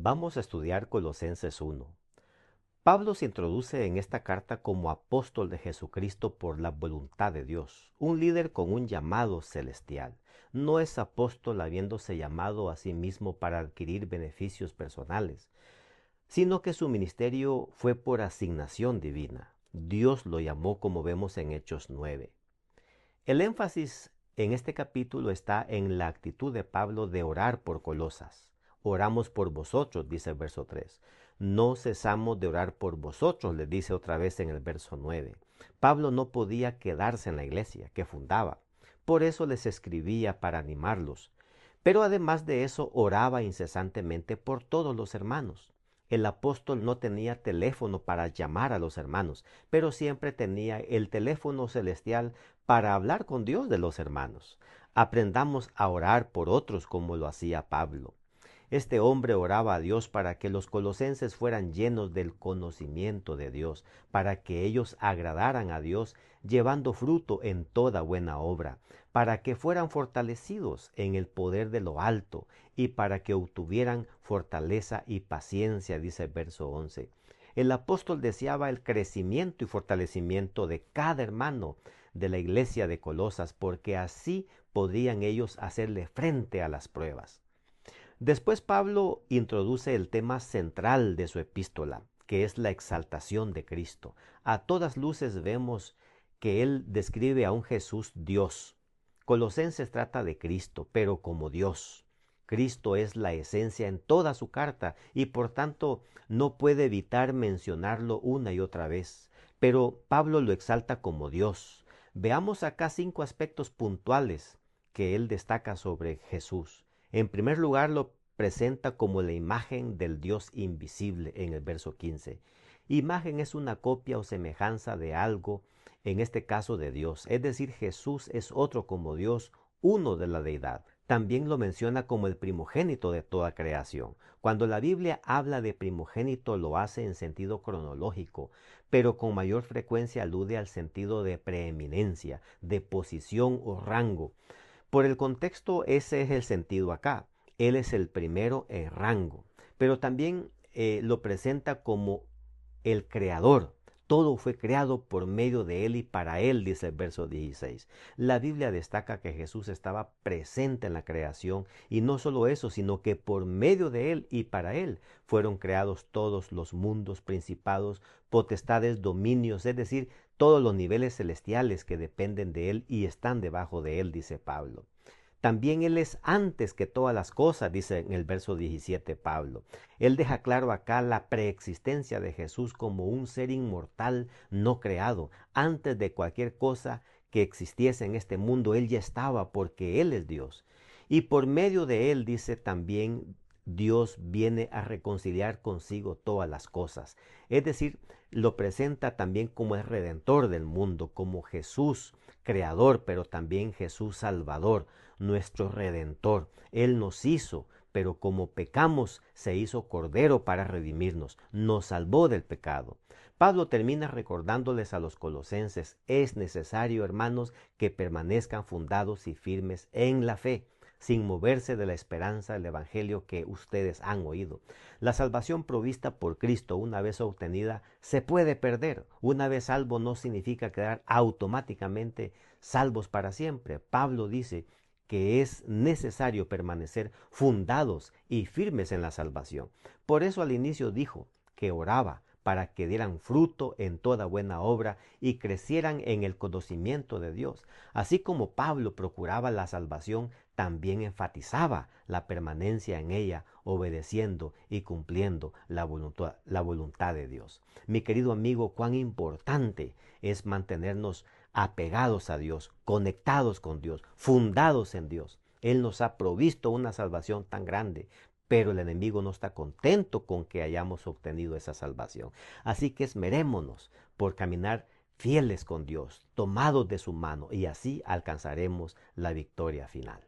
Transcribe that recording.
Vamos a estudiar Colosenses 1. Pablo se introduce en esta carta como apóstol de Jesucristo por la voluntad de Dios, un líder con un llamado celestial. No es apóstol habiéndose llamado a sí mismo para adquirir beneficios personales, sino que su ministerio fue por asignación divina. Dios lo llamó como vemos en Hechos 9. El énfasis en este capítulo está en la actitud de Pablo de orar por Colosas. Oramos por vosotros, dice el verso 3. No cesamos de orar por vosotros, le dice otra vez en el verso 9. Pablo no podía quedarse en la iglesia que fundaba. Por eso les escribía para animarlos. Pero además de eso, oraba incesantemente por todos los hermanos. El apóstol no tenía teléfono para llamar a los hermanos, pero siempre tenía el teléfono celestial para hablar con Dios de los hermanos. Aprendamos a orar por otros como lo hacía Pablo. Este hombre oraba a Dios para que los colosenses fueran llenos del conocimiento de Dios, para que ellos agradaran a Dios, llevando fruto en toda buena obra, para que fueran fortalecidos en el poder de lo alto y para que obtuvieran fortaleza y paciencia, dice el verso 11. El apóstol deseaba el crecimiento y fortalecimiento de cada hermano de la iglesia de Colosas, porque así podrían ellos hacerle frente a las pruebas. Después Pablo introduce el tema central de su epístola, que es la exaltación de Cristo. A todas luces vemos que él describe a un Jesús Dios. Colosenses trata de Cristo, pero como Dios. Cristo es la esencia en toda su carta y por tanto no puede evitar mencionarlo una y otra vez. Pero Pablo lo exalta como Dios. Veamos acá 5 aspectos puntuales que él destaca sobre Jesús. En primer lugar, lo presenta como la imagen del Dios invisible en el verso 15. Imagen es una copia o semejanza de algo, en este caso de Dios. Es decir, Jesús es otro como Dios, uno de la deidad. También lo menciona como el primogénito de toda creación. Cuando la Biblia habla de primogénito lo hace en sentido cronológico, pero con mayor frecuencia alude al sentido de preeminencia, de posición o rango. Por el contexto, ese es el sentido acá. Él es el primero en rango, pero también lo presenta como el creador. Todo fue creado por medio de él y para él, dice el verso 16. La Biblia destaca que Jesús estaba presente en la creación y no solo eso, sino que por medio de él y para él fueron creados todos los mundos, principados, potestades, dominios, es decir, todos los niveles celestiales que dependen de él y están debajo de él, dice Pablo. También Él es antes que todas las cosas, dice en el verso 17 Pablo. Él deja claro acá la preexistencia de Jesús como un ser inmortal no creado. Antes de cualquier cosa que existiese en este mundo, Él ya estaba porque Él es Dios. Y por medio de Él, dice también, Dios viene a reconciliar consigo todas las cosas. Es decir, lo presenta también como el redentor del mundo, como Jesús creador, pero también Jesús salvador, nuestro redentor. Él nos hizo, pero como pecamos, se hizo cordero para redimirnos, nos salvó del pecado. Pablo termina recordándoles a los colosenses, es necesario, hermanos, que permanezcan fundados y firmes en la fe, sin moverse de la esperanza del evangelio que ustedes han oído. La salvación provista por Cristo, una vez obtenida, se puede perder. Una vez salvo no significa quedar automáticamente salvos para siempre. Pablo dice que es necesario permanecer fundados y firmes en la salvación. Por eso al inicio dijo que oraba para que dieran fruto en toda buena obra y crecieran en el conocimiento de Dios. Así como Pablo procuraba la salvación, también enfatizaba la permanencia en ella, obedeciendo y cumpliendo la voluntad de Dios. Mi querido amigo, cuán importante es mantenernos apegados a Dios, conectados con Dios, fundados en Dios. Él nos ha provisto una salvación tan grande, pero el enemigo no está contento con que hayamos obtenido esa salvación. Así que esmerémonos por caminar fieles con Dios, tomados de su mano, y así alcanzaremos la victoria final.